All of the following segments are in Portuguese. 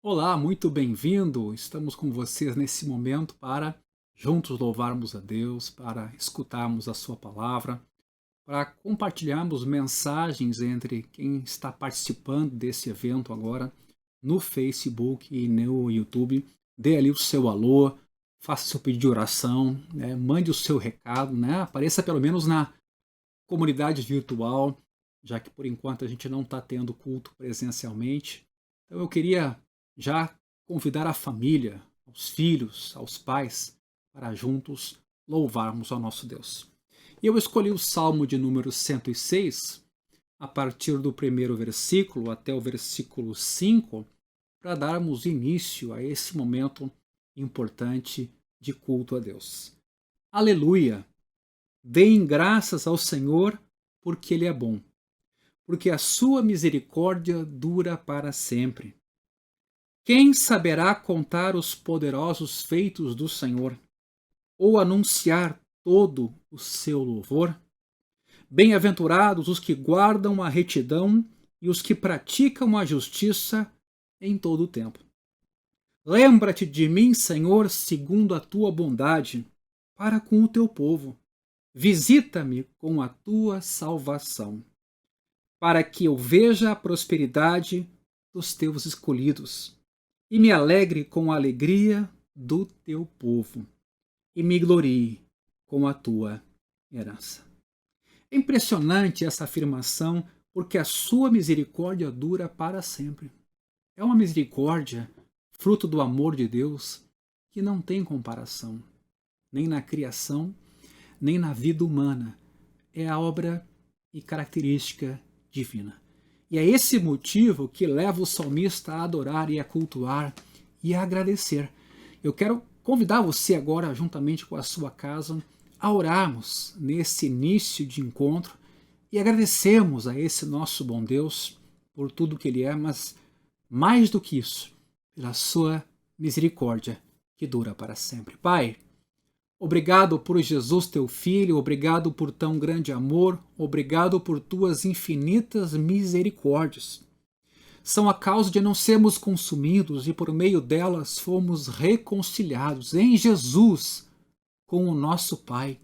Olá, muito bem-vindo. Estamos com vocês nesse momento para juntos louvarmos a Deus, para escutarmos a Sua palavra, para compartilharmos mensagens entre quem está participando desse evento agora no Facebook e no YouTube. Dê ali o seu alô, faça seu pedido de oração, né? Mande o seu recado, né? Apareça pelo menos na comunidade virtual, já que por enquanto a gente não está tendo culto presencialmente. Então eu queria já convidar a família, os filhos, aos pais, para juntos louvarmos ao nosso Deus. E eu escolhi o Salmo de número 106, a partir do primeiro versículo até o versículo 5, para darmos início a esse momento importante de culto a Deus. Aleluia! Deem graças ao Senhor, porque Ele é bom, porque a sua misericórdia dura para sempre. Quem saberá contar os poderosos feitos do Senhor, ou anunciar todo o seu louvor? Bem-aventurados os que guardam a retidão e os que praticam a justiça em todo o tempo. Lembra-te de mim, Senhor, segundo a tua bondade, para com o teu povo. Visita-me com a tua salvação, para que eu veja a prosperidade dos teus escolhidos e me alegre com a alegria do teu povo e me glorie com a tua herança. É impressionante essa afirmação, porque a sua misericórdia dura para sempre. É uma misericórdia fruto do amor de Deus que não tem comparação, nem na criação, nem na vida humana. É a obra e característica divina. E é esse motivo que leva o salmista a adorar e a cultuar e a agradecer. Eu quero convidar você agora, juntamente com a sua casa, a orarmos nesse início de encontro e agradecermos a esse nosso bom Deus por tudo que Ele é, mas mais do que isso, pela sua misericórdia que dura para sempre. Pai, obrigado por Jesus, teu Filho, obrigado por tão grande amor, obrigado por tuas infinitas misericórdias. São a causa de não sermos consumidos e por meio delas fomos reconciliados em Jesus com o nosso Pai,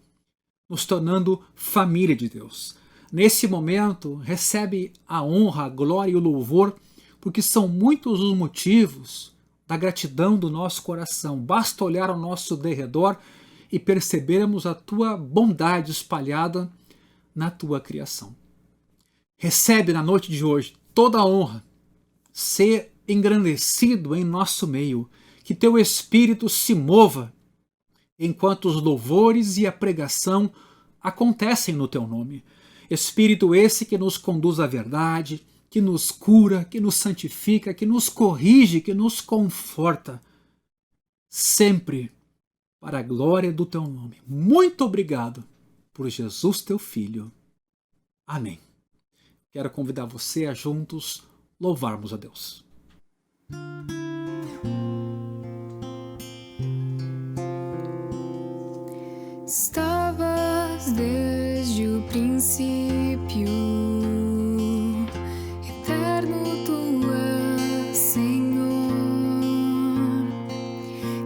nos tornando família de Deus. Nesse momento, recebe a honra, a glória e o louvor, porque são muitos os motivos da gratidão do nosso coração. Basta olhar ao nosso derredor e percebermos a tua bondade espalhada na tua criação. Recebe na noite de hoje toda a honra, ser engrandecido em nosso meio, que teu Espírito se mova enquanto os louvores e a pregação acontecem no teu nome. Espírito esse que nos conduz à verdade, que nos cura, que nos santifica, que nos corrige, que nos conforta, sempre para a glória do teu nome. Muito obrigado por Jesus, teu Filho. Amém. Quero convidar você a juntos louvarmos a Deus. Estavas desde o princípio, eterno tu és, Senhor.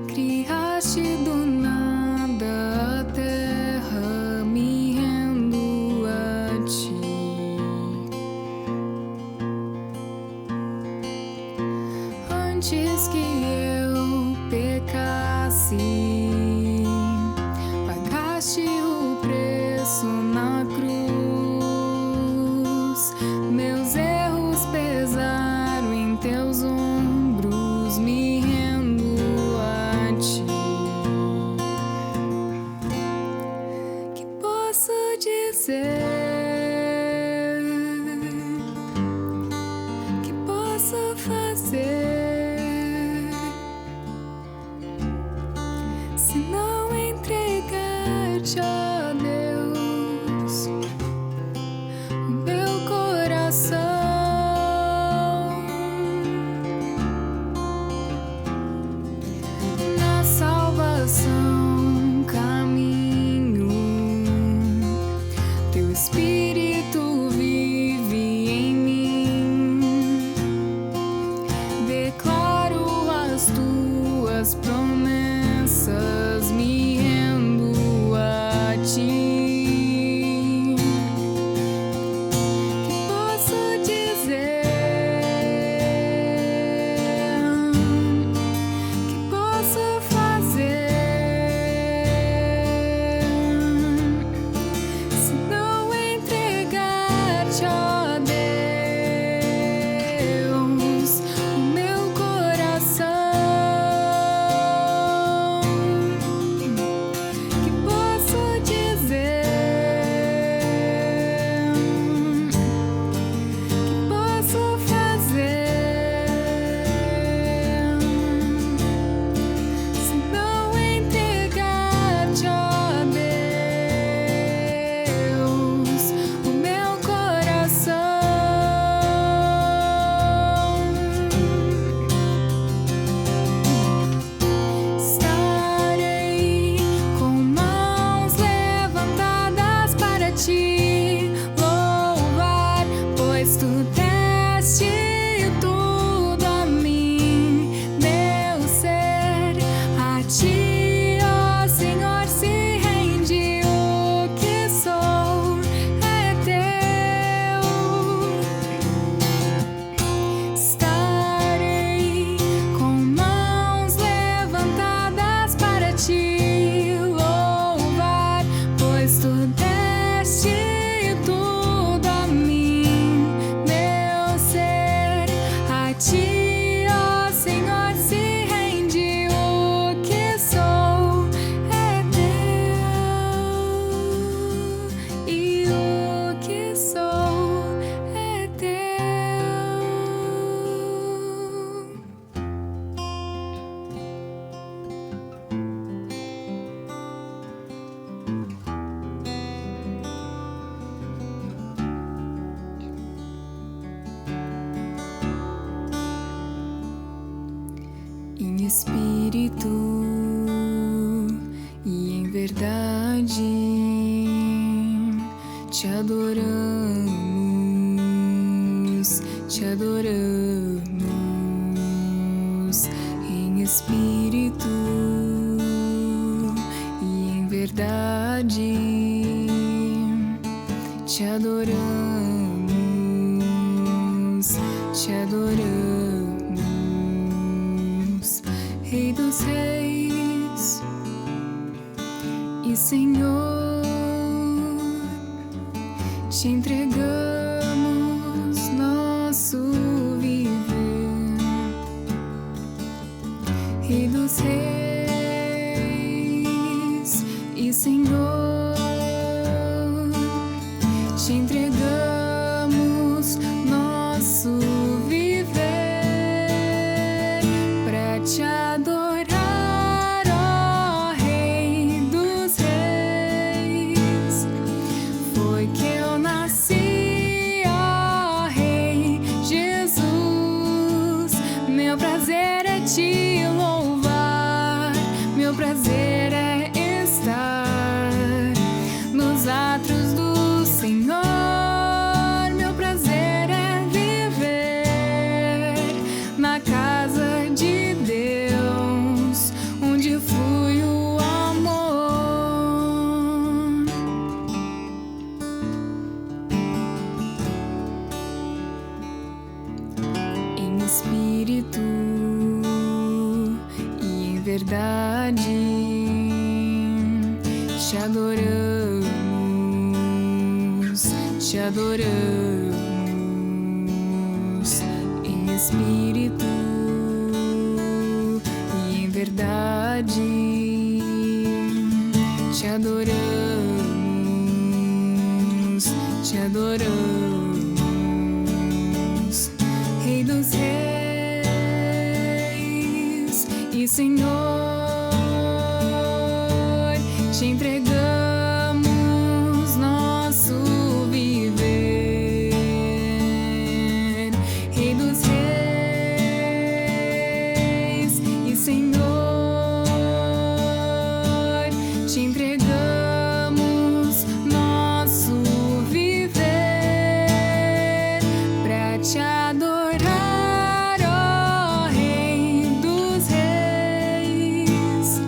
Criaste do nada a terra, me rendo a ti. Antes que eu pecasse, pagaste o preço na cruz. Meus erros pesaram em teus ombros, me rendo a ti. Que posso dizer? Que posso fazer espírito e em verdade te adoramos, te adoramos em espírito e em verdade te adoramos, te adoramos, Rei dos Reis e Senhor. Te entregamos nosso viver, Rei dos Reis e Senhor. Te entregamos nosso viver para te adorar, ó Rei dos Reis. Foi que eu nasci, ó Rei Jesus. Meu prazer é te louvar, meu prazer é estar nos átrios do Senhor. Meu prazer é viver na casa de Deus, onde flui o amor. Em espírito e em verdade te adoramos, te adoramos em espírito e em verdade te adoramos, te adoramos, Rei dos Reis e Senhor. Te entregamos nosso viver, Rei dos Reis e Senhor. Te entregamos nosso viver para te adorar, ó Rei dos Reis.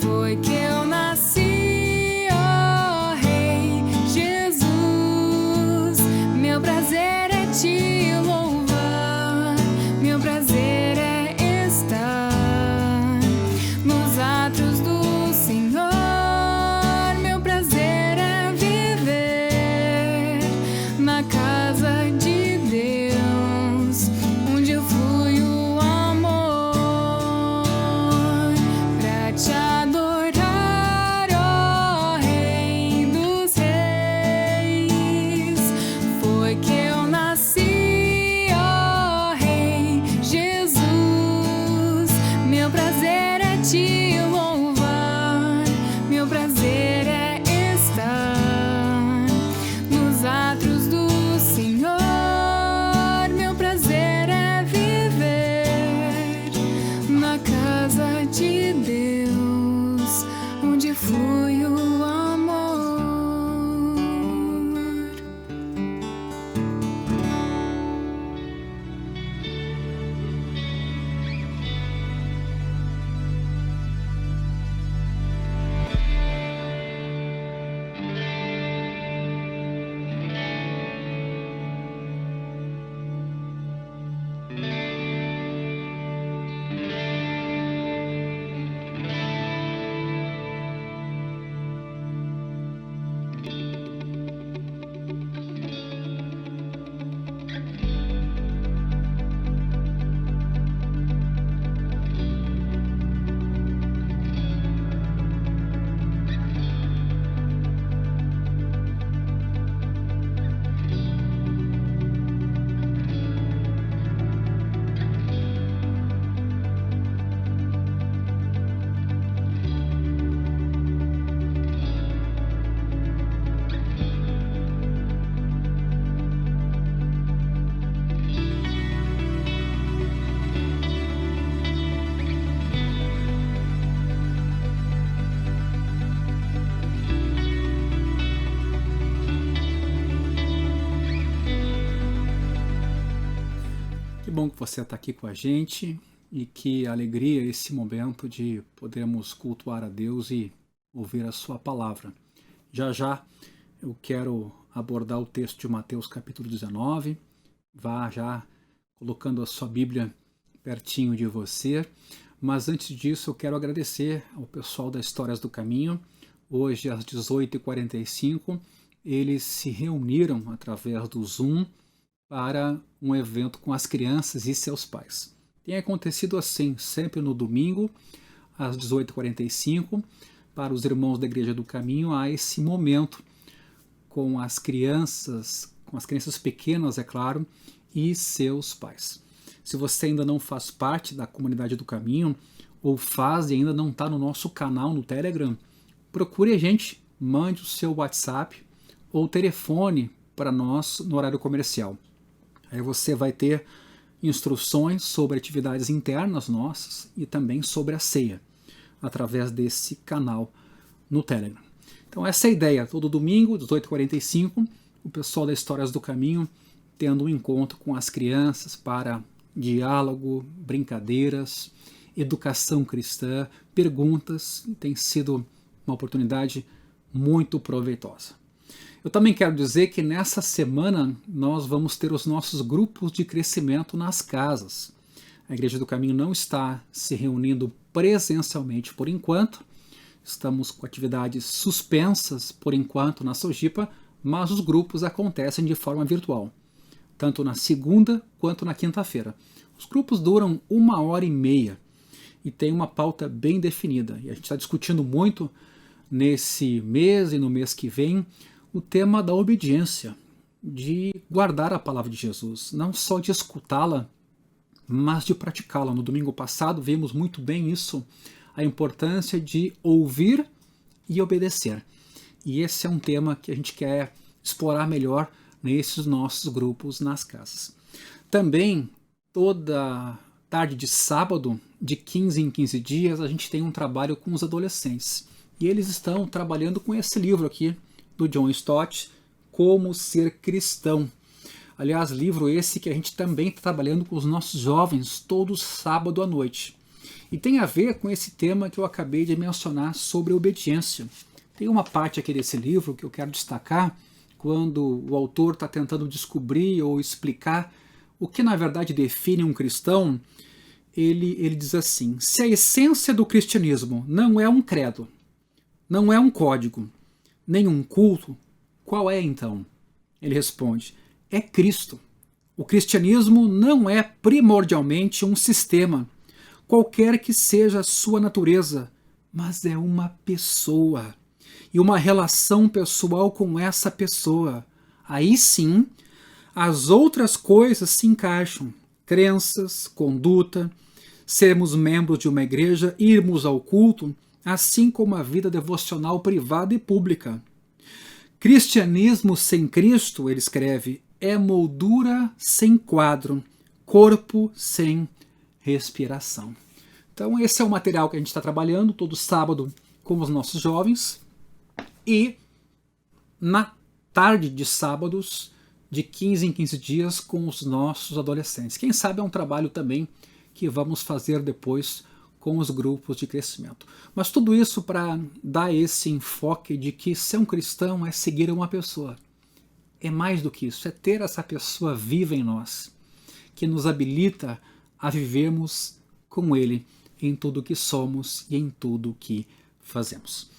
Foi que eu nasci, ó Rei Jesus. Meu prazer é te louvar, meu prazer é estar nos átrios do Senhor. Meu prazer é viver na casa de Deus, onde flui o amor pra te adorar, ó Rei dos Reis. Foi que eu nasci, ó Rei Jesus. Meu prazer é te louvar, meu prazer é estar nos átrios do Que bom que você está aqui com a gente e que alegria esse momento de podermos cultuar a Deus e ouvir a sua palavra. Já já eu quero abordar o texto de Mateus capítulo 19. Vá já colocando a sua Bíblia pertinho de você. Mas antes disso eu quero agradecer ao pessoal da Histórias do Caminho. Hoje às 18h45 eles se reuniram através do Zoom para um evento com as crianças e seus pais. Tem acontecido assim, sempre no domingo, às 18h45, para os irmãos da Igreja do Caminho, há esse momento com as crianças pequenas, é claro, e seus pais. Se você ainda não faz parte da comunidade do Caminho, ou faz e ainda não está no nosso canal no Telegram, procure a gente, mande o seu WhatsApp ou telefone para nós no horário comercial. Aí você vai ter instruções sobre atividades internas nossas e também sobre a ceia, através desse canal no Telegram. Então essa é a ideia, todo domingo, 18h45, o pessoal da Histórias do Caminho tendo um encontro com as crianças para diálogo, brincadeiras, educação cristã, perguntas, tem sido uma oportunidade muito proveitosa. Eu também quero dizer que nessa semana nós vamos ter os nossos grupos de crescimento nas casas. A Igreja do Caminho não está se reunindo presencialmente por enquanto, estamos com atividades suspensas por enquanto na Sojipa, mas os grupos acontecem de forma virtual, tanto na segunda quanto na quinta-feira. Os grupos duram 1h30 e tem uma pauta bem definida. E a gente está discutindo muito nesse mês e no mês que vem o tema da obediência, de guardar a palavra de Jesus, não só de escutá-la, mas de praticá-la. No domingo passado vimos muito bem isso, a importância de ouvir e obedecer. E esse é um tema que a gente quer explorar melhor nesses nossos grupos nas casas. Também, toda tarde de sábado, de 15 em 15 dias, a gente tem um trabalho com os adolescentes. E eles estão trabalhando com esse livro aqui, do John Stott, Como Ser Cristão. Aliás, livro esse que a gente também está trabalhando com os nossos jovens todo sábado à noite. E tem a ver com esse tema que eu acabei de mencionar sobre obediência. Tem uma parte aqui desse livro que eu quero destacar, quando o autor está tentando descobrir ou explicar o que na verdade define um cristão. Ele diz assim: se a essência do cristianismo não é um credo, não é um código, nem um culto, qual é então? Ele responde: é Cristo. O cristianismo não é primordialmente um sistema, qualquer que seja a sua natureza, mas é uma pessoa e uma relação pessoal com essa pessoa. Aí sim, as outras coisas se encaixam: crenças, conduta, sermos membros de uma igreja, irmos ao culto, assim como a vida devocional privada e pública. Cristianismo sem Cristo, ele escreve, é moldura sem quadro, corpo sem respiração. Então esse é o material que a gente está trabalhando todo sábado com os nossos jovens e na tarde de sábados, de 15 em 15 dias, com os nossos adolescentes. Quem sabe é um trabalho também que vamos fazer depois com os grupos de crescimento. Mas tudo isso para dar esse enfoque de que ser um cristão é seguir uma pessoa. É mais do que isso, é ter essa pessoa viva em nós, que nos habilita a vivermos com Ele em tudo que somos e em tudo que fazemos.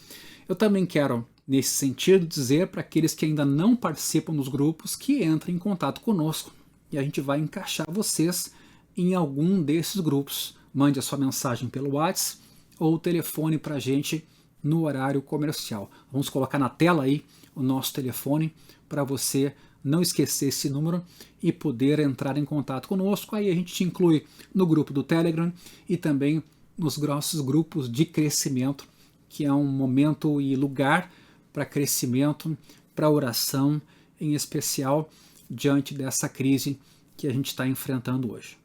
Eu também quero, nesse sentido, dizer para aqueles que ainda não participam dos grupos que entrem em contato conosco e a gente vai encaixar vocês em algum desses grupos. Mande a sua mensagem pelo WhatsApp ou telefone para a gente no horário comercial. Vamos colocar na tela aí o nosso telefone para você não esquecer esse número e poder entrar em contato conosco. Aí a gente te inclui no grupo do Telegram e também nos nossos grupos de crescimento, que é um momento e lugar para crescimento, para oração, em especial diante dessa crise que a gente está enfrentando hoje.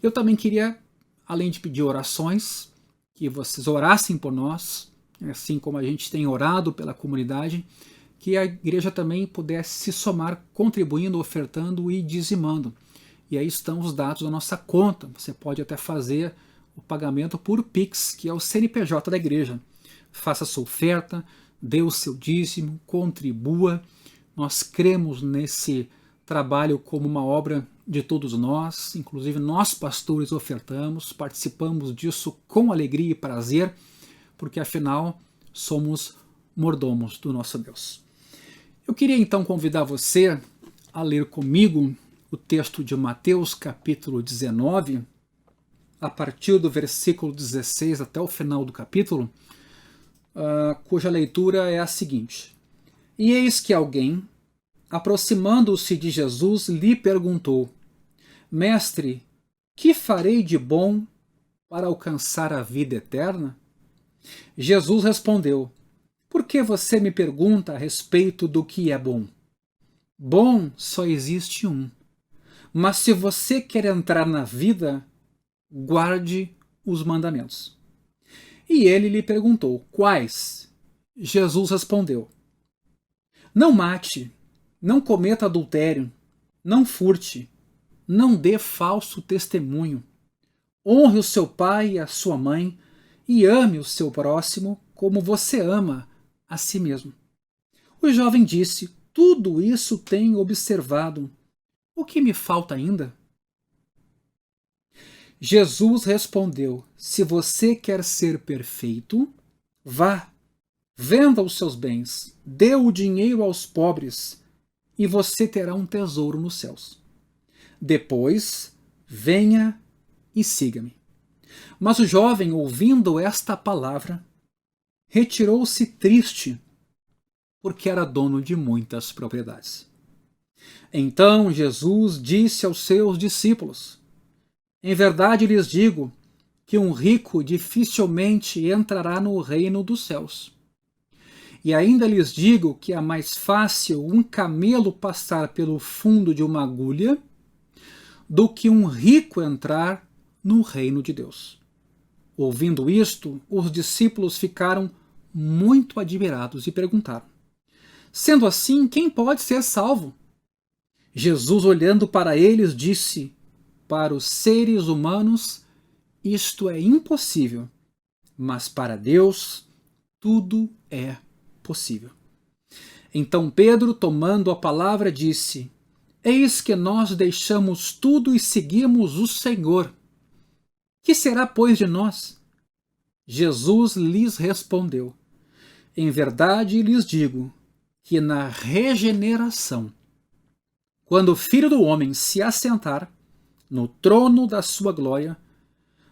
Eu também queria, além de pedir orações, que vocês orassem por nós, assim como a gente tem orado pela comunidade, que a igreja também pudesse se somar, contribuindo, ofertando e dizimando. E aí estão os dados da nossa conta. Você pode até fazer o pagamento por Pix, que é o CNPJ da igreja. Faça sua oferta, dê o seu dízimo, contribua. Nós cremos nesse trabalho como uma obra de todos nós, inclusive nós pastores ofertamos, participamos disso com alegria e prazer, porque afinal somos mordomos do nosso Deus. Eu queria então convidar você a ler comigo o texto de Mateus capítulo 19, a partir do versículo 16 até o final do capítulo, cuja leitura é a seguinte: E eis que alguém, aproximando-se de Jesus, lhe perguntou: Mestre, que farei de bom para alcançar a vida eterna? Jesus respondeu: Por que você me pergunta a respeito do que é bom? Bom só existe um. Mas se você quer entrar na vida, guarde os mandamentos. E ele lhe perguntou: Quais? Jesus respondeu: Não mate, não cometa adultério, não furte, não dê falso testemunho, honre o seu pai e a sua mãe e ame o seu próximo como você ama a si mesmo. O jovem disse: Tudo isso tenho observado. O que me falta ainda? Jesus respondeu: Se você quer ser perfeito, vá, venda os seus bens, dê o dinheiro aos pobres, e você terá um tesouro nos céus. Depois, venha e siga-me. Mas o jovem, ouvindo esta palavra, retirou-se triste, porque era dono de muitas propriedades. Então Jesus disse aos seus discípulos: Em verdade lhes digo que um rico dificilmente entrará no reino dos céus. E ainda lhes digo que é mais fácil um camelo passar pelo fundo de uma agulha do que um rico entrar no reino de Deus. Ouvindo isto, os discípulos ficaram muito admirados e perguntaram: Sendo assim, quem pode ser salvo? Jesus, olhando para eles, disse: Para os seres humanos isto é impossível, mas para Deus tudo é possível. Então Pedro, tomando a palavra, disse: Eis que nós deixamos tudo e seguimos o Senhor. Que será, pois, de nós? Jesus lhes respondeu: Em verdade lhes digo que na regeneração, quando o Filho do Homem se assentar no trono da sua glória,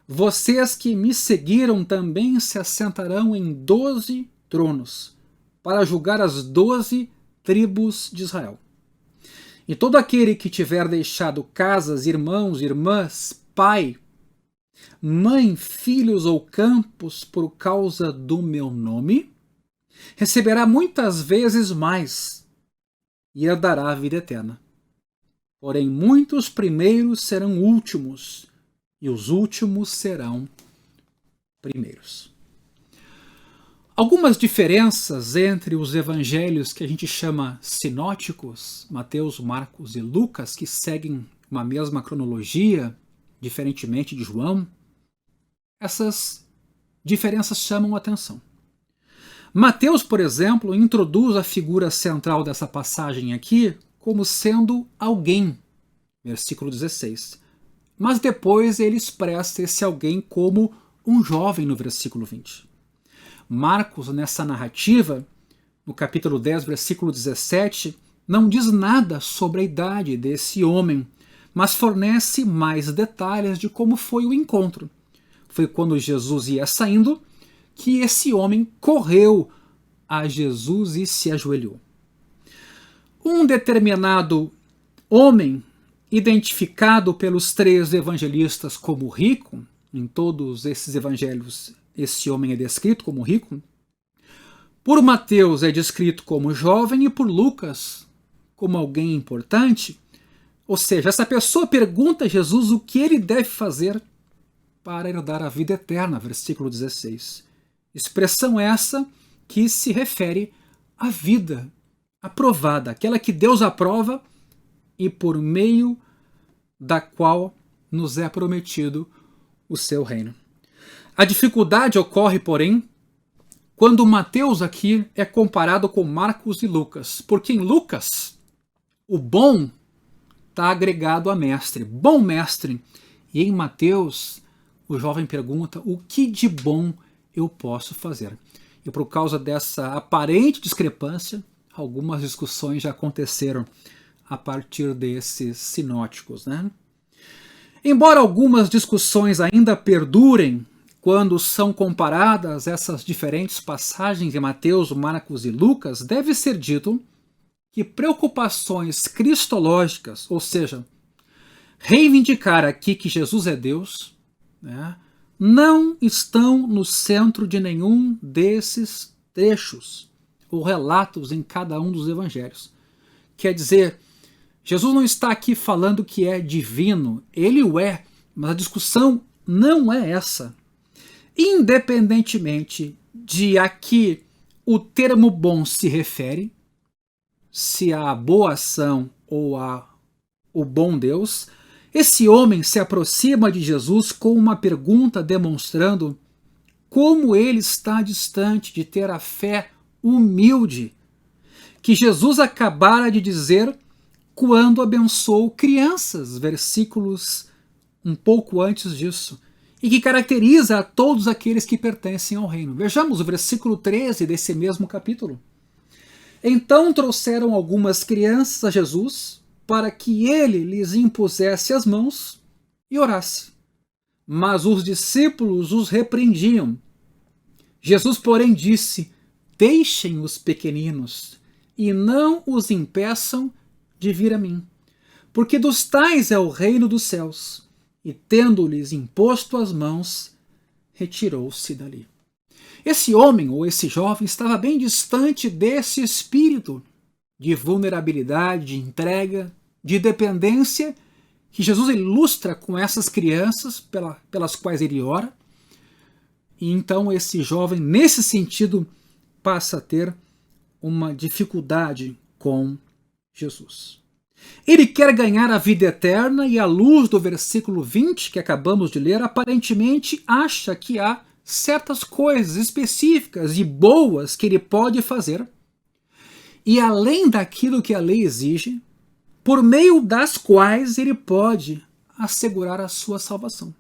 vocês que me seguiram também se assentarão em 12 tronos, para julgar as 12 tribos de Israel. E todo aquele que tiver deixado casas, irmãos, irmãs, pai, mãe, filhos ou campos por causa do meu nome, receberá muitas vezes mais e herdará a vida eterna. Porém, muitos primeiros serão últimos, e os últimos serão primeiros. Algumas diferenças entre os evangelhos que a gente chama sinóticos, Mateus, Marcos e Lucas, que seguem uma mesma cronologia, diferentemente de João, essas diferenças chamam a atenção. Mateus, por exemplo, introduz a figura central dessa passagem aqui como sendo alguém, versículo 16. Mas depois ele expressa esse alguém como um jovem no versículo 20. Marcos, nessa narrativa, no capítulo 10, versículo 17, não diz nada sobre a idade desse homem, mas fornece mais detalhes de como foi o encontro. Foi quando Jesus ia saindo que esse homem correu a Jesus e se ajoelhou. Um determinado homem, identificado pelos 3 evangelistas como rico, em todos esses evangelhos esse homem é descrito como rico, por Mateus é descrito como jovem e por Lucas como alguém importante, ou seja, essa pessoa pergunta a Jesus o que ele deve fazer para herdar a vida eterna, versículo 16. Expressão essa que se refere à vida aprovada, aquela que Deus aprova e por meio da qual nos é prometido o seu reino. A dificuldade ocorre, porém, quando Mateus aqui é comparado com Marcos e Lucas, porque em Lucas o bom está agregado a mestre, bom mestre, e em Mateus o jovem pergunta: o que de bom eu posso fazer? E por causa dessa aparente discrepância, algumas discussões já aconteceram a partir desses sinóticos, né? Embora algumas discussões ainda perdurem quando são comparadas essas diferentes passagens de Mateus, Marcos e Lucas, deve ser dito que preocupações cristológicas, ou seja, reivindicar aqui que Jesus é Deus, né, não estão no centro de nenhum desses trechos ou relatos em cada um dos evangelhos. Quer dizer, Jesus não está aqui falando que é divino, ele o é, mas a discussão não é essa. Independentemente de a que o termo bom se refere, se a boa ação ou o bom Deus, esse homem se aproxima de Jesus com uma pergunta demonstrando como ele está distante de ter a fé humilde que Jesus acabara de dizer quando abençoou crianças, versículos um pouco antes disso, e que caracteriza a todos aqueles que pertencem ao reino. Vejamos o versículo 13 desse mesmo capítulo. Então trouxeram algumas crianças a Jesus para que ele lhes impusesse as mãos e orasse. Mas os discípulos os repreendiam. Jesus, porém, disse: deixem os pequeninos e não os impeçam de vir a mim, porque dos tais é o reino dos céus. E tendo-lhes imposto as mãos, retirou-se dali. Esse homem ou esse jovem estava bem distante desse espírito de vulnerabilidade, de entrega, de dependência que Jesus ilustra com essas crianças pelas quais ele ora. E então esse jovem, nesse sentido, passa a ter uma dificuldade com Jesus. Ele quer ganhar a vida eterna e, à luz do versículo 20 que acabamos de ler, aparentemente acha que há certas coisas específicas e boas que ele pode fazer, e além daquilo que a lei exige, por meio das quais ele pode assegurar a sua salvação.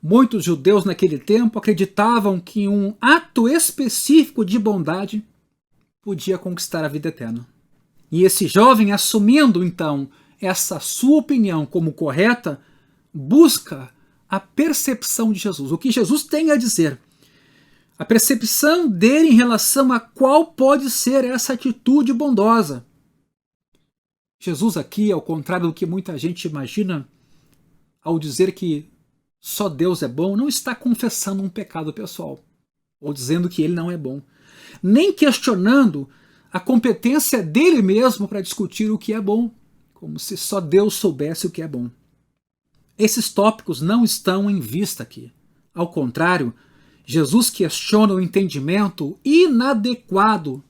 Muitos judeus naquele tempo acreditavam que um ato específico de bondade podia conquistar a vida eterna. E esse jovem, assumindo então essa sua opinião como correta, busca a percepção de Jesus, o que Jesus tem a dizer. A percepção dele em relação a qual pode ser essa atitude bondosa. Jesus aqui, ao contrário do que muita gente imagina, ao dizer que só Deus é bom, não está confessando um pecado pessoal, ou dizendo que ele não é bom, nem questionando a competência dele mesmo para discutir o que é bom, como se só Deus soubesse o que é bom. Esses tópicos não estão em vista aqui. Ao contrário, Jesus questiona o entendimento inadequado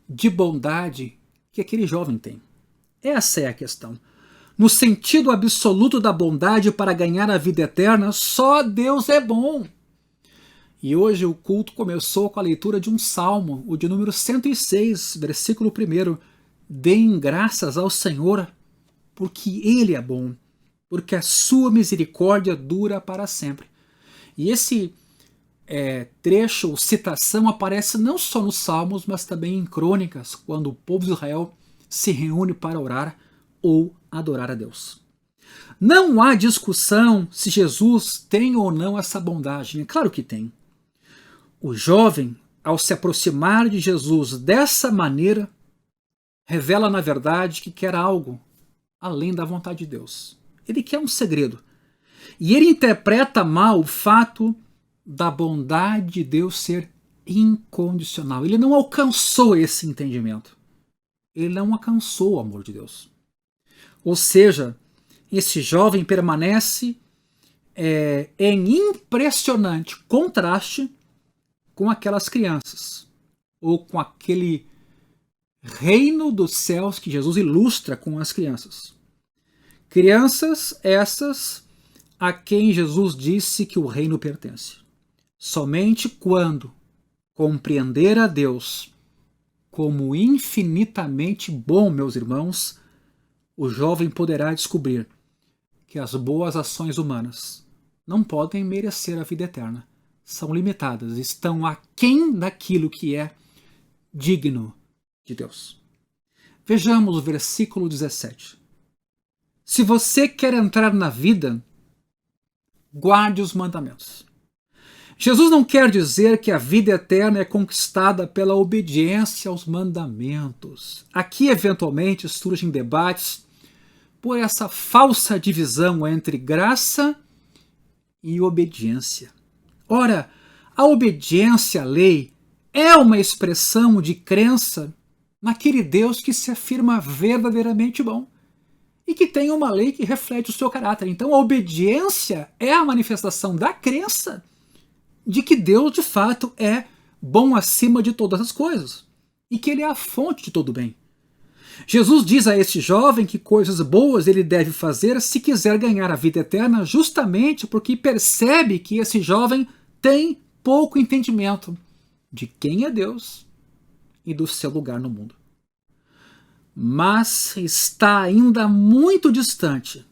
de bondade que aquele jovem tem. Essa é a questão. No sentido absoluto da bondade para ganhar a vida eterna, só Deus é bom. E hoje o culto começou com a leitura de um salmo, o de número 106, versículo 1. Deem graças ao Senhor, porque Ele é bom, porque a sua misericórdia dura para sempre. E esse trecho ou citação aparece não só nos salmos, mas também em crônicas, quando o povo de Israel se reúne para orar ou adorar a Deus. Não há discussão se Jesus tem ou não essa bondade. Claro que tem. O jovem, ao se aproximar de Jesus dessa maneira, revela na verdade que quer algo além da vontade de Deus. Ele quer um segredo. E ele interpreta mal o fato da bondade de Deus ser incondicional. Ele não alcançou esse entendimento. Ele não alcançou o amor de Deus. Ou seja, esse jovem permanece em impressionante contraste com aquelas crianças, ou com aquele reino dos céus que Jesus ilustra com as crianças. Crianças essas a quem Jesus disse que o reino pertence. Somente quando compreender a Deus como infinitamente bom, meus irmãos, o jovem poderá descobrir que as boas ações humanas não podem merecer a vida eterna. São limitadas, estão aquém daquilo que é digno de Deus. Vejamos o versículo 17. Se você quer entrar na vida, guarde os mandamentos. Jesus não quer dizer que a vida eterna é conquistada pela obediência aos mandamentos. Aqui, eventualmente, surgem debates por essa falsa divisão entre graça e obediência. Ora, a obediência à lei é uma expressão de crença naquele Deus que se afirma verdadeiramente bom e que tem uma lei que reflete o seu caráter. Então, a obediência é a manifestação da crença de que Deus, de fato, é bom acima de todas as coisas e que Ele é a fonte de todo bem. Jesus diz a este jovem que coisas boas ele deve fazer se quiser ganhar a vida eterna, justamente porque percebe que esse jovem tem pouco entendimento de quem é Deus e do seu lugar no mundo. Mas está ainda muito distante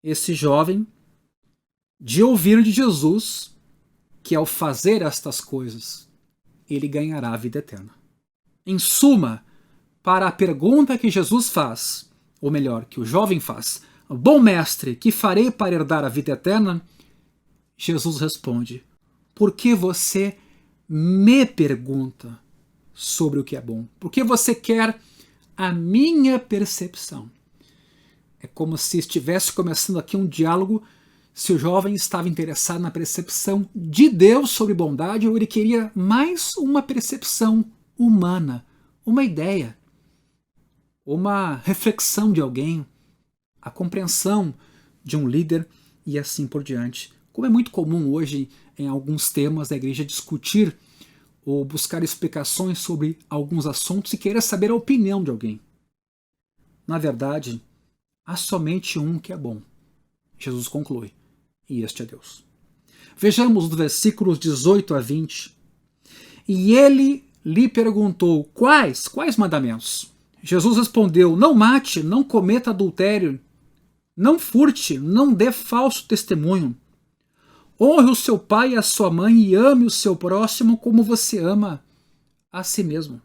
esse jovem de ouvir de Jesus que ao fazer estas coisas ele ganhará a vida eterna. Em suma, para a pergunta que Jesus faz, ou melhor, que o jovem faz, bom mestre, que farei para herdar a vida eterna? Jesus responde, por que você me pergunta sobre o que é bom? Porque você quer a minha percepção. É como se estivesse começando aqui um diálogo, se o jovem estava interessado na percepção de Deus sobre bondade, ou ele queria mais uma percepção humana, uma ideia, uma reflexão de alguém, a compreensão de um líder e assim por diante. Como é muito comum hoje em alguns temas da igreja discutir ou buscar explicações sobre alguns assuntos e querer saber a opinião de alguém. Na verdade, há somente um que é bom. Jesus conclui, e este é Deus. Vejamos os versículos 18 a 20. E ele lhe perguntou, quais mandamentos? Jesus respondeu, não mate, não cometa adultério, não furte, não dê falso testemunho. Honre o seu pai e a sua mãe e ame o seu próximo como você ama a si mesmo.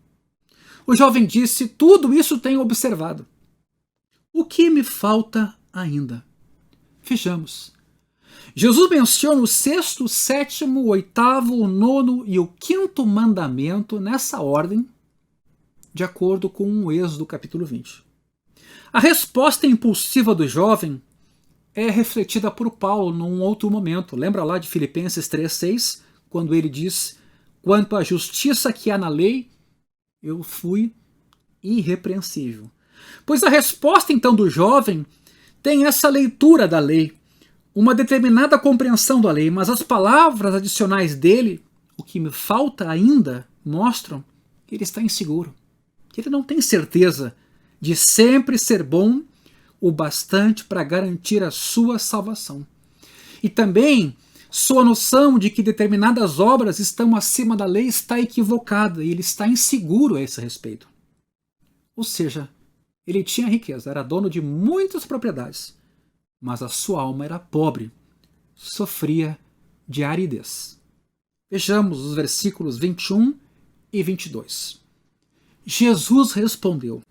O jovem disse, tudo isso tenho observado. O que me falta ainda? Vejamos. Jesus menciona o sexto, o sétimo, o oitavo, o nono e o quinto mandamento nessa ordem, de acordo com o Êxodo capítulo 20. A resposta impulsiva do jovem é refletida por Paulo num outro momento. Lembra lá de Filipenses 3,6, quando ele diz, quanto à justiça que há na lei, eu fui irrepreensível. Pois a resposta então do jovem tem essa leitura da lei, uma determinada compreensão da lei, mas as palavras adicionais dele, o que me falta ainda, mostram que ele está inseguro, que ele não tem certeza de sempre ser bom o bastante para garantir a sua salvação. E também sua noção de que determinadas obras estão acima da lei está equivocada e ele está inseguro a esse respeito. Ou seja, ele tinha riqueza, era dono de muitas propriedades, mas a sua alma era pobre, sofria de aridez. Vejamos os versículos 21 e 22. Jesus respondeu,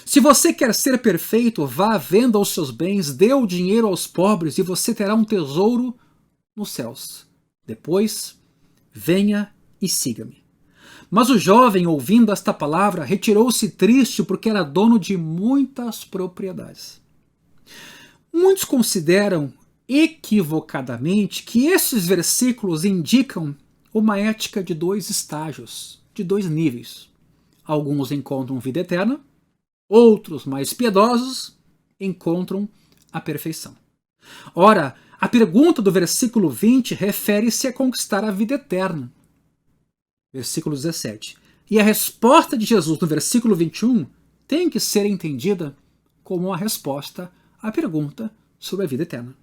se você quer ser perfeito, vá à venda os seus bens, dê o dinheiro aos pobres e você terá um tesouro nos céus. Depois, venha e siga-me. Mas o jovem, ouvindo esta palavra, retirou-se triste porque era dono de muitas propriedades. Muitos consideram equivocadamente que esses versículos indicam uma ética de dois estágios, de dois níveis. Alguns encontram vida eterna, outros, mais piedosos, encontram a perfeição. Ora, a pergunta do versículo 20 refere-se a conquistar a vida eterna. Versículo 17. E a resposta de Jesus no versículo 21 tem que ser entendida como a resposta à pergunta sobre a vida eterna.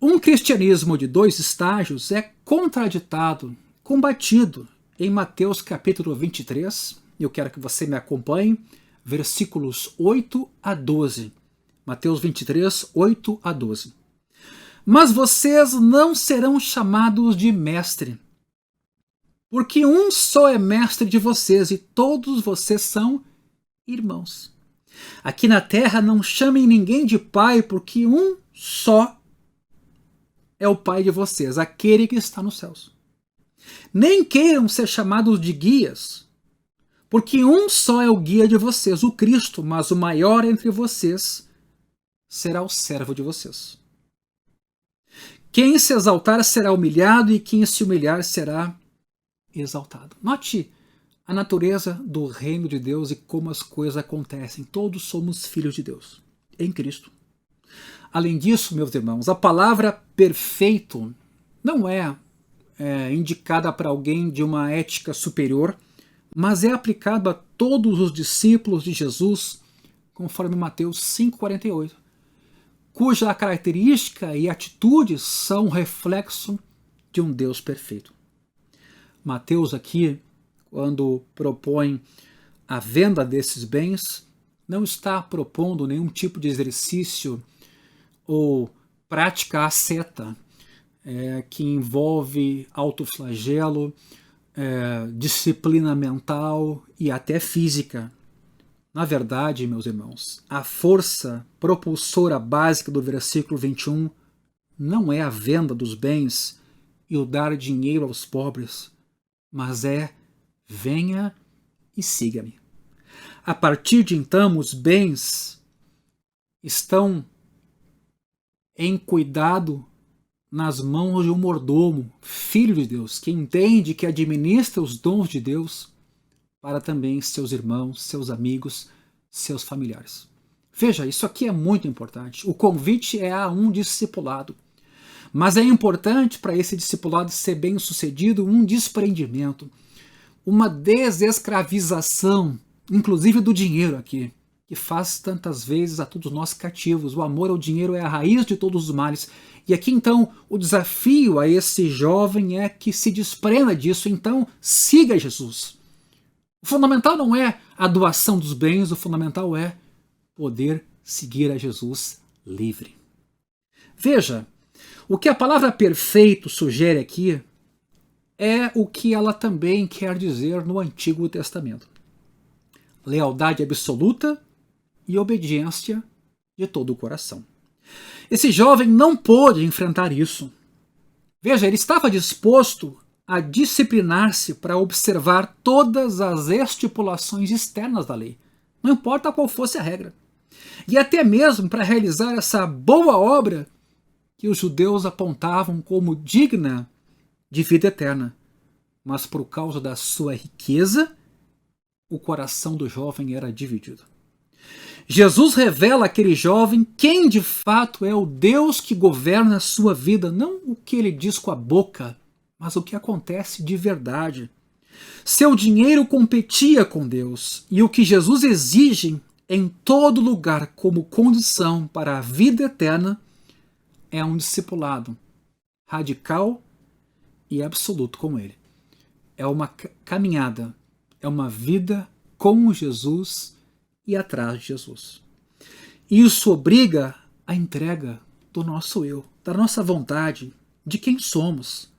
Um cristianismo de dois estágios é contraditado, combatido em Mateus capítulo 23. Eu quero que você me acompanhe, versículos 8 a 12. Mateus 23, 8 a 12. Mas vocês não serão chamados de mestre, porque um só é mestre de vocês e todos vocês são irmãos. Aqui na terra não chamem ninguém de pai, porque um só é o pai de vocês, aquele que está nos céus. Nem queiram ser chamados de guias, porque um só é o guia de vocês, o Cristo, mas o maior entre vocês será o servo de vocês. Quem se exaltar será humilhado e quem se humilhar será exaltado. Note a natureza do reino de Deus e como as coisas acontecem. Todos somos filhos de Deus em Cristo. Além disso, meus irmãos, a palavra perfeito não é indicada para alguém de uma ética superior, mas é aplicada a todos os discípulos de Jesus, conforme Mateus 5,48, cuja característica e atitudes são um reflexo de um Deus perfeito. Mateus aqui, quando propõe a venda desses bens, não está propondo nenhum tipo de exercício ou prática asceta que envolve autoflagelo, disciplina mental e até física. Na verdade, meus irmãos, a força propulsora básica do versículo 21 não é a venda dos bens e o dar dinheiro aos pobres, mas é: venha e siga-me. A partir de então, os bens estão em cuidado nas mãos de um mordomo, filho de Deus, que entende que administra os dons de Deus para também seus irmãos, seus amigos, seus familiares. Veja, isso aqui é muito importante. O convite é a um discipulado. Mas é importante para esse discipulado ser bem sucedido um desprendimento, uma desescravização, inclusive do dinheiro aqui, que faz tantas vezes a todos nós cativos. O amor ao dinheiro é a raiz de todos os males. E aqui então o desafio a esse jovem é que se desprenda disso, então siga Jesus. O fundamental não é a doação dos bens, o fundamental é poder seguir a Jesus livre. Veja, o que a palavra perfeito sugere aqui é o que ela também quer dizer no Antigo Testamento: lealdade absoluta e obediência de todo o coração. Esse jovem não pôde enfrentar isso. Veja, ele estava disposto a disciplinar-se para observar todas as estipulações externas da lei, não importa qual fosse a regra, e até mesmo para realizar essa boa obra que os judeus apontavam como digna de vida eterna. Mas por causa da sua riqueza, o coração do jovem era dividido. Jesus revela àquele jovem quem de fato é o Deus que governa a sua vida, não o que ele diz com a boca, mas o que acontece de verdade. Seu dinheiro competia com Deus, e o que Jesus exige em todo lugar como condição para a vida eterna é um discipulado radical e absoluto como ele. É uma caminhada, é uma vida com Jesus e atrás de Jesus. Isso obriga a entrega do nosso eu, da nossa vontade, de quem somos.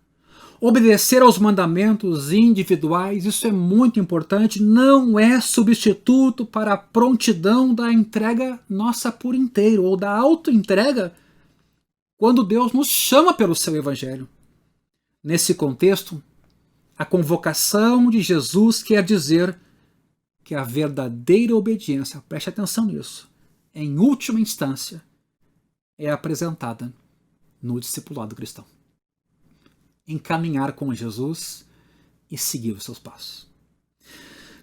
Obedecer aos mandamentos individuais, isso é muito importante, não é substituto para a prontidão da entrega nossa por inteiro, ou da autoentrega quando Deus nos chama pelo seu evangelho. Nesse contexto, a convocação de Jesus quer dizer que a verdadeira obediência, preste atenção nisso, em última instância, é apresentada no discipulado cristão. Encaminhar com Jesus e seguir os seus passos.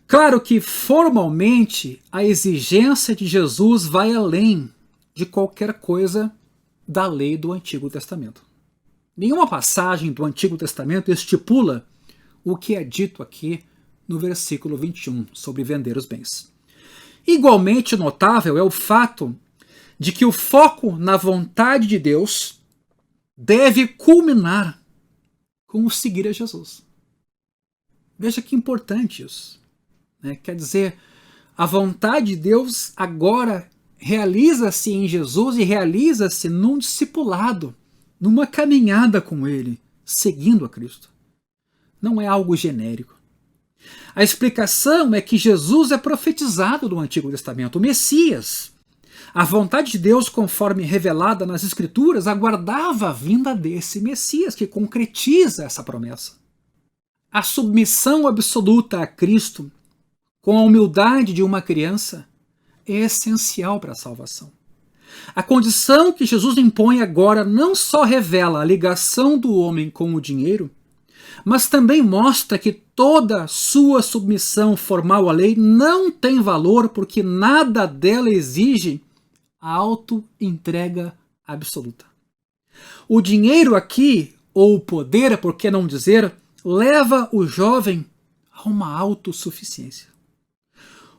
Claro que formalmente a exigência de Jesus vai além de qualquer coisa da lei do Antigo Testamento. Nenhuma passagem do Antigo Testamento estipula o que é dito aqui no versículo 21 sobre vender os bens. Igualmente notável é o fato de que o foco na vontade de Deus deve culminar com o seguir a Jesus. Veja que importante isso, né? Quer dizer, a vontade de Deus agora realiza-se em Jesus e realiza-se num discipulado, numa caminhada com Ele, seguindo a Cristo. Não é algo genérico. A explicação é que Jesus é profetizado no Antigo Testamento, o Messias. A vontade de Deus, conforme revelada nas Escrituras, aguardava a vinda desse Messias, que concretiza essa promessa. A submissão absoluta a Cristo, com a humildade de uma criança, é essencial para a salvação. A condição que Jesus impõe agora não só revela a ligação do homem com o dinheiro, mas também mostra que toda sua submissão formal à lei não tem valor porque nada dela exige a auto-entrega absoluta. O dinheiro aqui, ou o poder, por que não dizer, leva o jovem a uma autossuficiência.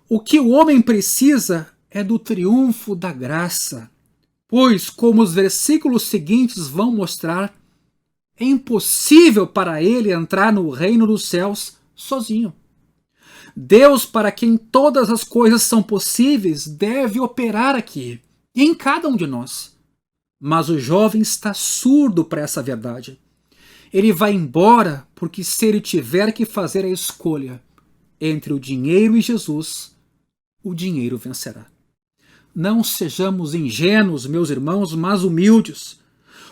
O que o homem precisa é do triunfo da graça, pois, como os versículos seguintes vão mostrar, é impossível para ele entrar no reino dos céus sozinho. Deus, para quem todas as coisas são possíveis, deve operar aqui, em cada um de nós. Mas o jovem está surdo para essa verdade. Ele vai embora porque, se ele tiver que fazer a escolha entre o dinheiro e Jesus, o dinheiro vencerá. Não sejamos ingênuos, meus irmãos, mas humildes.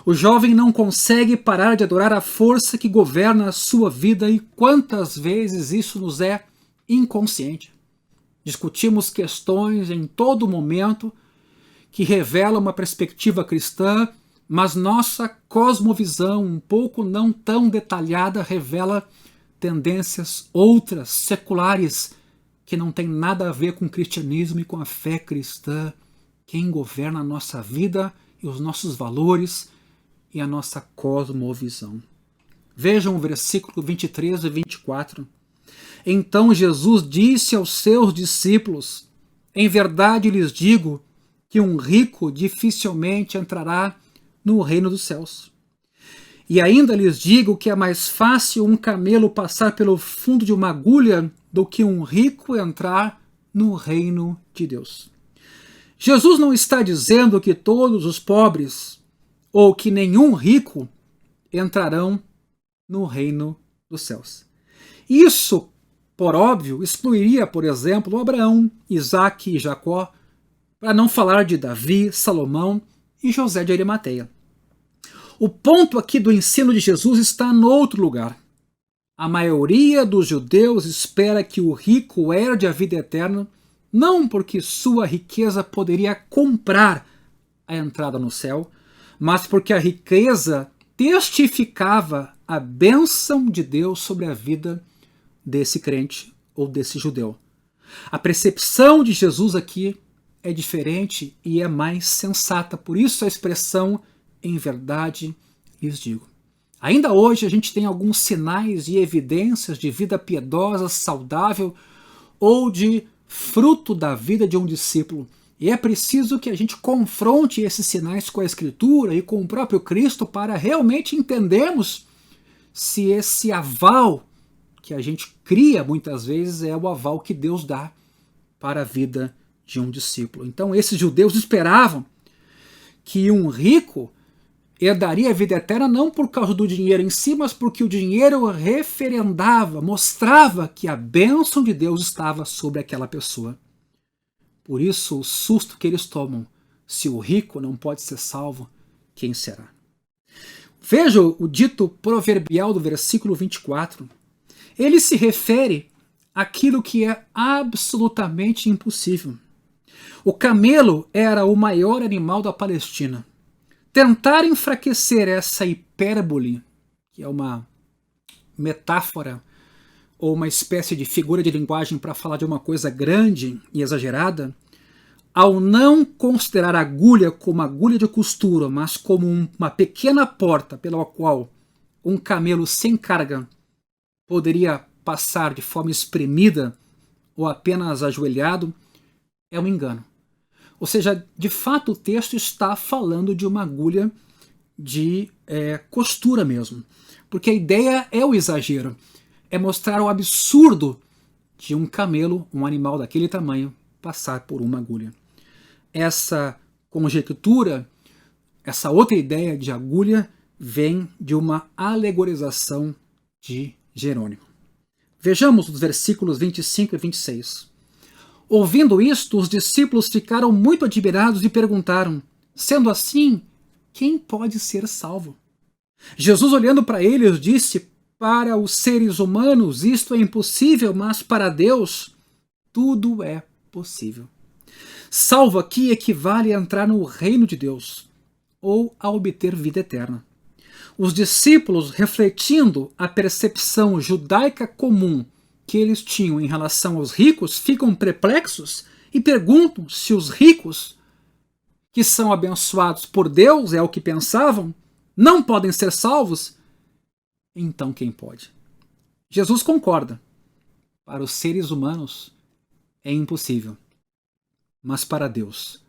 O jovem não consegue parar de adorar a força que governa a sua vida e quantas vezes isso nos é inconsciente. Discutimos questões em todo momento que revelam uma perspectiva cristã, mas nossa cosmovisão, um pouco não tão detalhada, revela tendências outras, seculares, que não tem nada a ver com o cristianismo e com a fé cristã. Quem governa a nossa vida e os nossos valores e a nossa cosmovisão. Vejam o versículo 23 e 24. Então Jesus disse aos seus discípulos: em verdade lhes digo que um rico dificilmente entrará no reino dos céus. E ainda lhes digo que é mais fácil um camelo passar pelo fundo de uma agulha do que um rico entrar no reino de Deus. Jesus não está dizendo que todos os pobres ou que nenhum rico entrarão no reino dos céus. Isso, por óbvio, excluiria, por exemplo, Abraão, Isaque e Jacó, para não falar de Davi, Salomão e José de Arimateia. O ponto aqui do ensino de Jesus está no outro lugar. A maioria dos judeus espera que o rico herde a vida eterna, não porque sua riqueza poderia comprar a entrada no céu, mas porque a riqueza testificava a bênção de Deus sobre a vida desse crente ou desse judeu. A percepção de Jesus aqui é diferente e é mais sensata, por isso a expressão em verdade lhes digo. Ainda hoje a gente tem alguns sinais e evidências de vida piedosa, saudável ou de fruto da vida de um discípulo. E é preciso que a gente confronte esses sinais com a Escritura e com o próprio Cristo para realmente entendermos se esse aval que a gente cria muitas vezes é o aval que Deus dá para a vida de um discípulo. Então esses judeus esperavam que um rico herdaria a vida eterna não por causa do dinheiro em si, mas porque o dinheiro referendava, mostrava que a bênção de Deus estava sobre aquela pessoa. Por isso, o susto que eles tomam, se o rico não pode ser salvo, quem será? Veja o dito proverbial do versículo 24. Ele se refere àquilo que é absolutamente impossível. O camelo era o maior animal da Palestina. Tentar enfraquecer essa hipérbole, que é uma metáfora ou uma espécie de figura de linguagem para falar de uma coisa grande e exagerada, ao não considerar a agulha como agulha de costura, mas como uma pequena porta pela qual um camelo sem carga poderia passar de forma espremida ou apenas ajoelhado, é um engano. Ou seja, de fato o texto está falando de uma agulha de costura mesmo. Porque a ideia é o exagero, é mostrar o absurdo de um camelo, um animal daquele tamanho, passar por uma agulha. Essa conjectura, essa outra ideia de agulha, vem de uma alegorização de Jerônimo. Vejamos os versículos 25 e 26. Ouvindo isto, os discípulos ficaram muito admirados e perguntaram: sendo assim, quem pode ser salvo? Jesus, olhando para eles, disse: para os seres humanos isto é impossível, mas para Deus tudo é possível. Salvo aqui equivale a entrar no reino de Deus, ou a obter vida eterna. Os discípulos, refletindo a percepção judaica comum que eles tinham em relação aos ricos, ficam perplexos e perguntam se os ricos, que são abençoados por Deus, é o que pensavam, não podem ser salvos. Então quem pode? Jesus concorda. Para os seres humanos é impossível, mas para Deus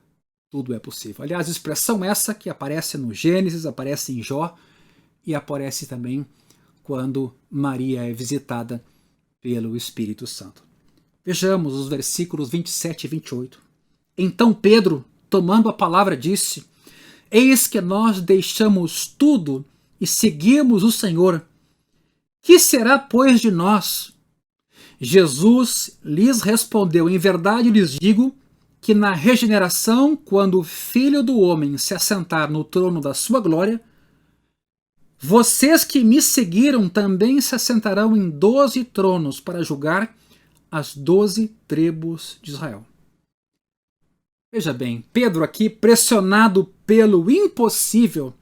tudo é possível. Aliás, expressão essa que aparece no Gênesis, aparece em Jó e aparece também quando Maria é visitada pelo Espírito Santo. Vejamos os versículos 27 e 28. Então Pedro, tomando a palavra, disse: eis que nós deixamos tudo e seguimos o Senhor. Que será, pois, de nós? Jesus lhes respondeu: em verdade lhes digo que na regeneração, quando o Filho do Homem se assentar no trono da sua glória, vocês que me seguiram também se assentarão em 12 tronos para julgar as 12 tribos de Israel. Veja bem, Pedro aqui, pressionado pelo impossível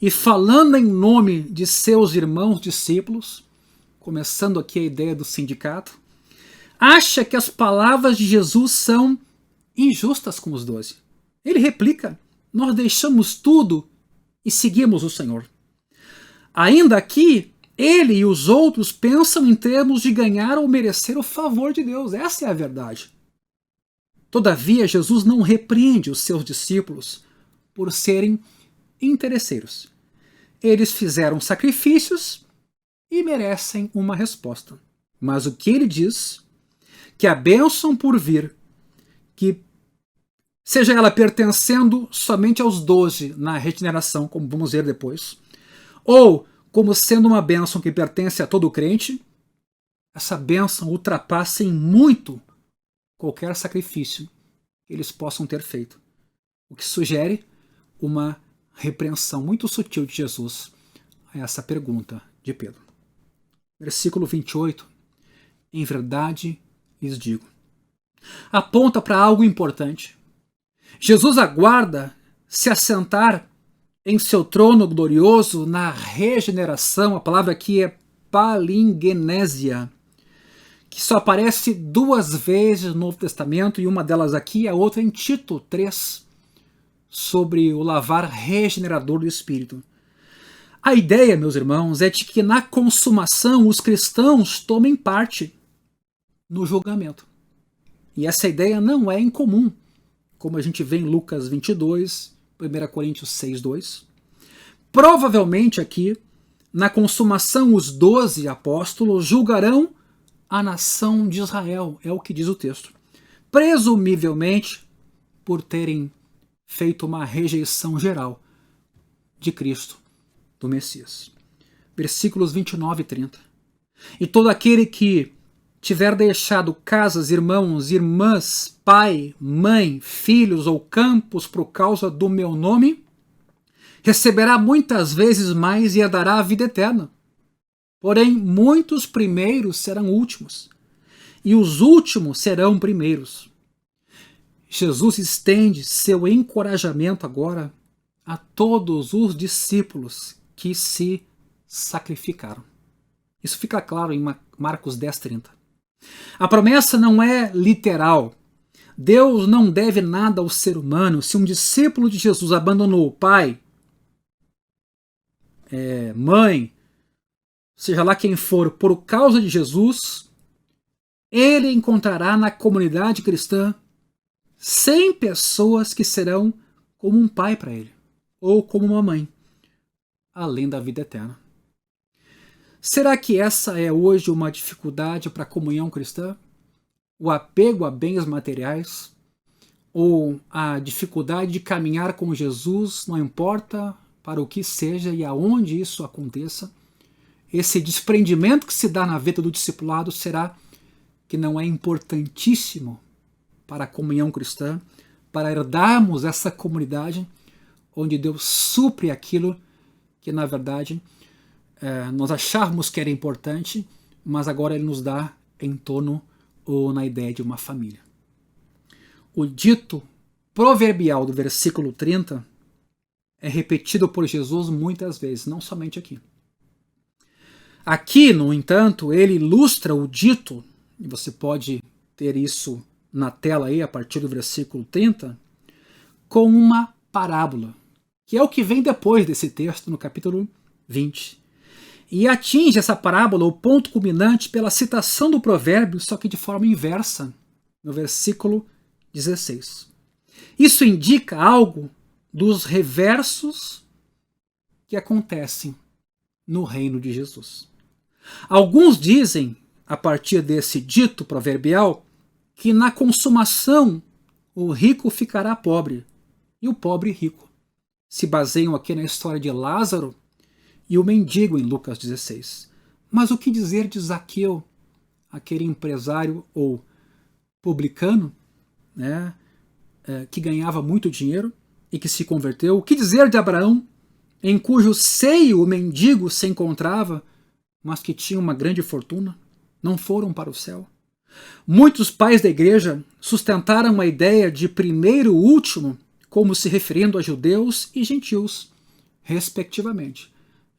e falando em nome de seus irmãos discípulos, começando aqui a ideia do sindicato, acha que as palavras de Jesus são injustas com os 12. Ele replica: nós deixamos tudo e seguimos o Senhor. Ainda aqui, ele e os outros pensam em termos de ganhar ou merecer o favor de Deus. Essa é a verdade. Todavia, Jesus não repreende os seus discípulos por serem interesseiros. Eles fizeram sacrifícios e merecem uma resposta. Mas o que ele diz, que a bênção por vir, que seja ela pertencendo somente aos 12 na regeneração, como vamos ver depois, ou como sendo uma bênção que pertence a todo crente, essa bênção ultrapassa em muito qualquer sacrifício que eles possam ter feito. O que sugere uma repreensão muito sutil de Jesus a essa pergunta de Pedro. Versículo 28. Em verdade lhes digo. Aponta para algo importante. Jesus aguarda se assentar em seu trono glorioso na regeneração. A palavra aqui é palingenésia, que só aparece 2 vezes no Novo Testamento, e uma delas aqui, a outra em Tito 3, sobre o lavar regenerador do Espírito. A ideia, meus irmãos, é de que na consumação os cristãos tomem parte no julgamento. E essa ideia não é incomum, como a gente vê em Lucas 22, 1 Coríntios 6, 2. Provavelmente aqui, na consumação, os 12 apóstolos julgarão a nação de Israel, é o que diz o texto. Presumivelmente por terem feito uma rejeição geral de Cristo, do Messias. Versículos 29 e 30. E todo aquele que tiver deixado casas, irmãos, irmãs, pai, mãe, filhos ou campos por causa do meu nome, receberá muitas vezes mais e herdará a vida eterna. Porém, muitos primeiros serão últimos, e os últimos serão primeiros. Jesus estende seu encorajamento agora a todos os discípulos que se sacrificaram. Isso fica claro em Marcos 10:30. A promessa não é literal. Deus não deve nada ao ser humano. Se um discípulo de Jesus abandonou o pai, mãe, seja lá quem for, por causa de Jesus, ele encontrará na comunidade cristã 100 pessoas que serão como um pai para ele, ou como uma mãe, além da vida eterna. Será que essa é hoje uma dificuldade para a comunhão cristã? O apego a bens materiais? Ou a dificuldade de caminhar com Jesus, não importa para o que seja e aonde isso aconteça? Esse desprendimento que se dá na vida do discipulado, será que não é importantíssimo para a comunhão cristã, para herdarmos essa comunidade onde Deus supre aquilo que, na verdade, nós achávamos que era importante, mas agora Ele nos dá em torno ou na ideia de uma família. O dito proverbial do versículo 30 é repetido por Jesus muitas vezes, não somente aqui. Aqui, no entanto, ele ilustra o dito, e você pode ter isso na tela aí a partir do versículo 30, com uma parábola, que é o que vem depois desse texto no capítulo 20. E atinge essa parábola o ponto culminante pela citação do provérbio, só que de forma inversa, no versículo 16. Isso indica algo dos reversos que acontecem no reino de Jesus. Alguns dizem, a partir desse dito proverbial, que na consumação o rico ficará pobre e o pobre rico. Se baseiam aqui na história de Lázaro e o mendigo em Lucas 16. Mas o que dizer de Zaqueu, aquele empresário ou publicano, né, que ganhava muito dinheiro e que se converteu? O que dizer de Abraão, em cujo seio o mendigo se encontrava, mas que tinha uma grande fortuna? Não foram para o céu. Muitos pais da igreja sustentaram a ideia de primeiro e último, como se referindo a judeus e gentios, respectivamente.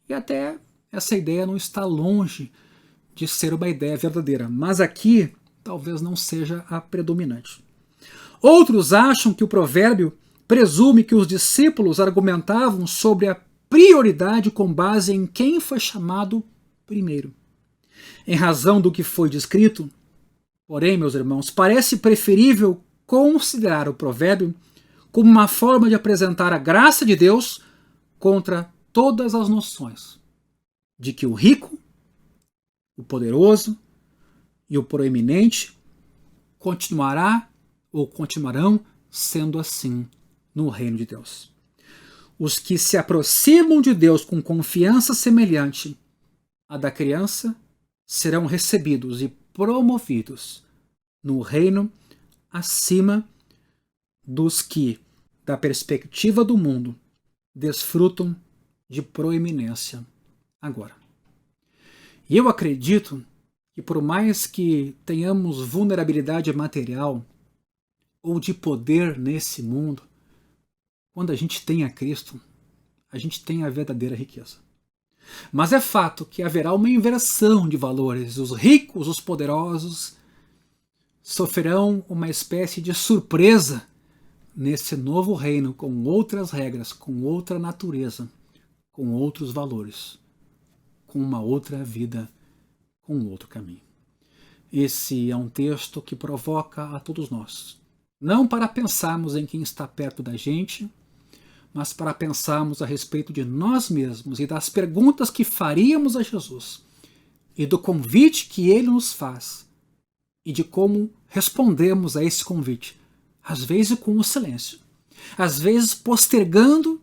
E até essa ideia não está longe de ser uma ideia verdadeira, mas aqui talvez não seja a predominante. Outros acham que o provérbio presume que os discípulos argumentavam sobre a prioridade com base em quem foi chamado primeiro. Em razão do que foi descrito, porém, meus irmãos, parece preferível considerar o provérbio como uma forma de apresentar a graça de Deus contra todas as noções de que o rico, o poderoso e o proeminente continuará ou continuarão sendo assim no reino de Deus. Os que se aproximam de Deus com confiança semelhante à da criança serão recebidos e promovidos no reino acima dos que, da perspectiva do mundo, desfrutam de proeminência agora. E eu acredito que, por mais que tenhamos vulnerabilidade material ou de poder nesse mundo, quando a gente tem a Cristo, a gente tem a verdadeira riqueza. Mas é fato que haverá uma inversão de valores. Os ricos, os poderosos, sofrerão uma espécie de surpresa nesse novo reino, com outras regras, com outra natureza, com outros valores, com uma outra vida, com outro caminho. Esse é um texto que provoca a todos nós, não para pensarmos em quem está perto da gente, mas para pensarmos a respeito de nós mesmos e das perguntas que faríamos a Jesus e do convite que ele nos faz e de como respondemos a esse convite, às vezes com o silêncio, às vezes postergando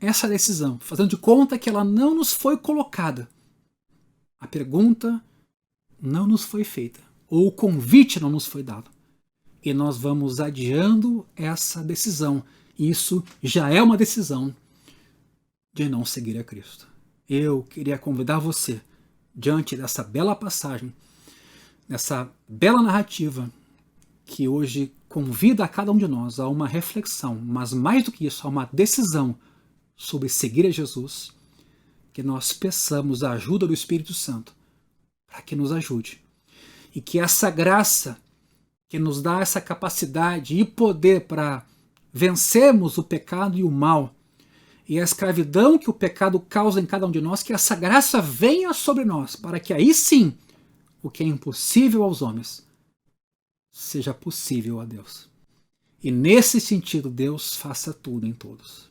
essa decisão, fazendo de conta que ela não nos foi colocada. A pergunta não nos foi feita, ou o convite não nos foi dado. E nós vamos adiando essa decisão. Isso já é uma decisão de não seguir a Cristo. Eu queria convidar você, diante dessa bela passagem, dessa bela narrativa, que hoje convida a cada um de nós a uma reflexão, mas mais do que isso, a uma decisão sobre seguir a Jesus, que nós peçamos a ajuda do Espírito Santo para que nos ajude. E que essa graça que nos dá essa capacidade e poder para vencermos o pecado e o mal e a escravidão que o pecado causa em cada um de nós, que essa graça venha sobre nós, para que aí sim o que é impossível aos homens seja possível a Deus. E nesse sentido, Deus faça tudo em todos.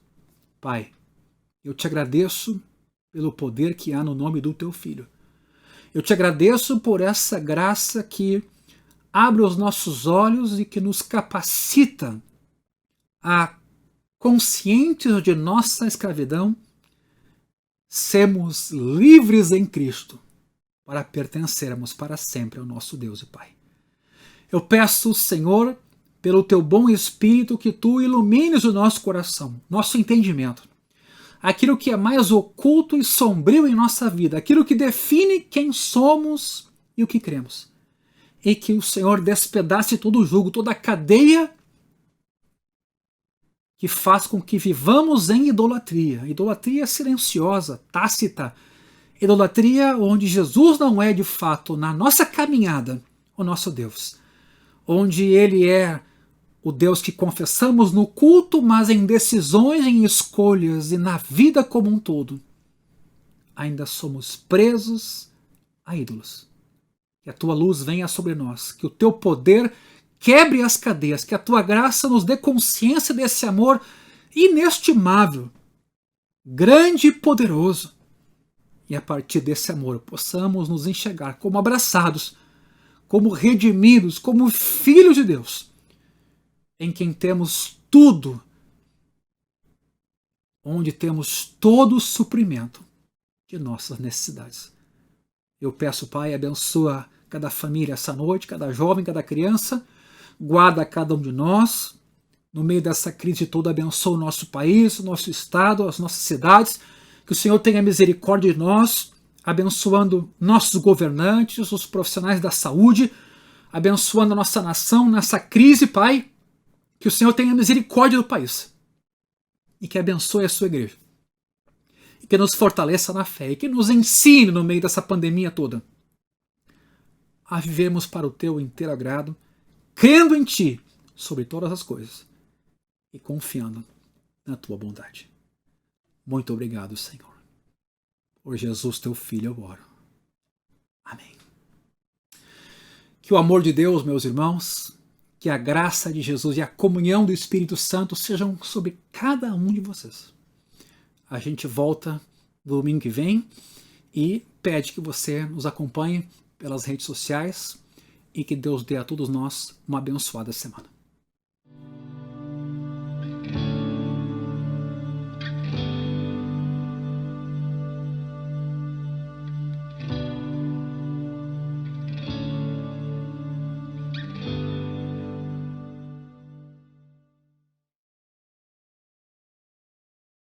Pai, eu te agradeço pelo poder que há no nome do teu Filho. Eu te agradeço por essa graça que abre os nossos olhos e que nos capacita a, conscientes de nossa escravidão, sermos livres em Cristo para pertencermos para sempre ao nosso Deus e Pai. Eu peço, Senhor, pelo teu bom Espírito, que tu ilumines o nosso coração, nosso entendimento, aquilo que é mais oculto e sombrio em nossa vida, aquilo que define quem somos e o que cremos. E que o Senhor despedace todo o jugo, toda a cadeia que faz com que vivamos em idolatria. Idolatria silenciosa, tácita. Idolatria onde Jesus não é de fato, na nossa caminhada, o nosso Deus. Onde Ele é o Deus que confessamos no culto, mas em decisões, em escolhas e na vida como um todo, ainda somos presos a ídolos. Que a tua luz venha sobre nós, que o teu poder quebre as cadeias, que a tua graça nos dê consciência desse amor inestimável, grande e poderoso. E a partir desse amor possamos nos enxergar como abraçados, como redimidos, como filhos de Deus, em quem temos tudo, onde temos todo o suprimento de nossas necessidades. Eu peço, Pai, abençoa cada família essa noite, cada jovem, cada criança, guarda cada um de nós, no meio dessa crise toda, abençoa o nosso país, o nosso estado, as nossas cidades, que o Senhor tenha misericórdia de nós, abençoando nossos governantes, os profissionais da saúde, abençoando a nossa nação nessa crise, Pai, que o Senhor tenha misericórdia do país e que abençoe a sua igreja e que nos fortaleça na fé e que nos ensine no meio dessa pandemia toda a vivermos para o teu inteiro agrado, crendo em Ti sobre todas as coisas e confiando na Tua bondade. Muito obrigado, Senhor. Por Jesus, Teu Filho, eu oro. Amém. Que o amor de Deus, meus irmãos, que a graça de Jesus e a comunhão do Espírito Santo sejam sobre cada um de vocês. A gente volta no domingo que vem e pede que você nos acompanhe pelas redes sociais e que Deus dê a todos nós uma abençoada semana.